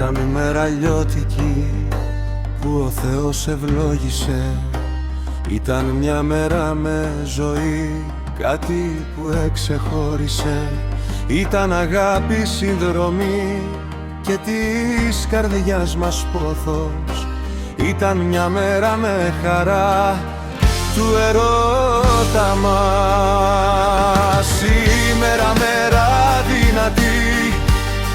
Ήταν μέρα λιώτικη που ο Θεός ευλόγησε. Ήταν μια μέρα με ζωή, κάτι που εξεχώρισε. Ήταν αγάπη, συνδρομή και της καρδιάς μας πόθος. Ήταν μια μέρα με χαρά του ερώτα μας. Σήμερα μέρα δυνατή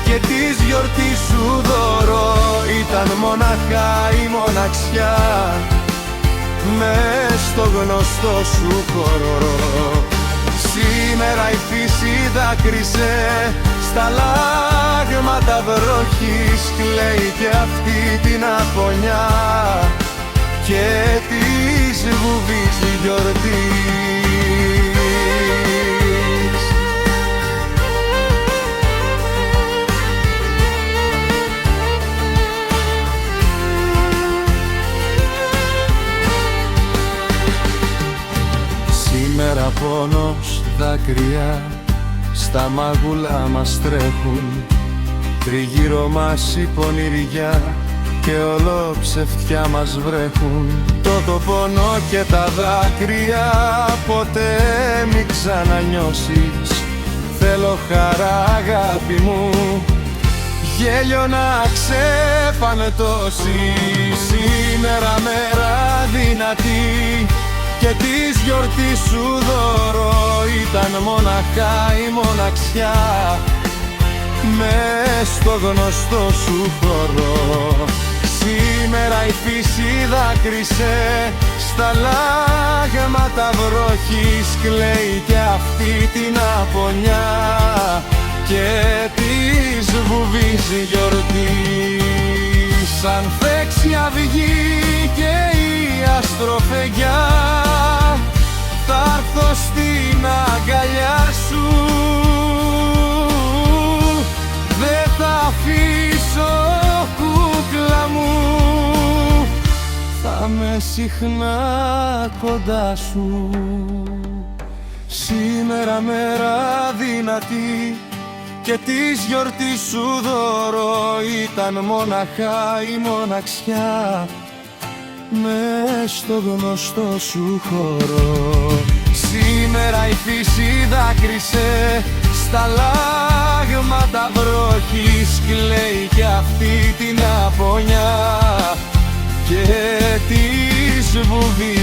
και της γιορτής σου δώρο. Ήταν μοναχά η μοναξιά μες στο γνωστό σου χώρο. Σήμερα η φύση δάκρυσε, στα λάγματα βροχής κλαίει και αυτή την αφωνιά και της βουβίζει γιορτής. Σήμερα πόνος, δάκρυα στα μάγουλα μας τρέχουν. Τριγύρω μας η πονηριά και όλο ψευτιά μας βρέχουν. Το πόνο και τα δάκρυα ποτέ μη ξανανιώσεις. Θέλω χαρά αγάπη μου, γέλιο να ξεφανετώσεις. Σήμερα μέρα δυνατή και της γιορτής σου δώρο. Ήταν μοναχά η μοναξιά μες στο γνωστό σου χώρο. Σήμερα η φύση δάκρυσε, στα λάγματα βροχής κλαίει και αυτή την απονιά και της βουβίζει γιορτή. Σαν φέξει αυγή και η αστροφεγγιά, θα έρθω στην αγκαλιά σου. Δεν θα αφήσω κούκλα μου, θα με συχνά κοντά σου. Σήμερα μέρα δυνατή και της γιορτής σου δώρο. Ήταν μοναχά η μοναξιά μες στο γνωστό σου χώρο. Σήμερα η φύση δάκρυσε, στα λάγματα βροχής κλαίει και αυτή την απονιά και της βουβίζει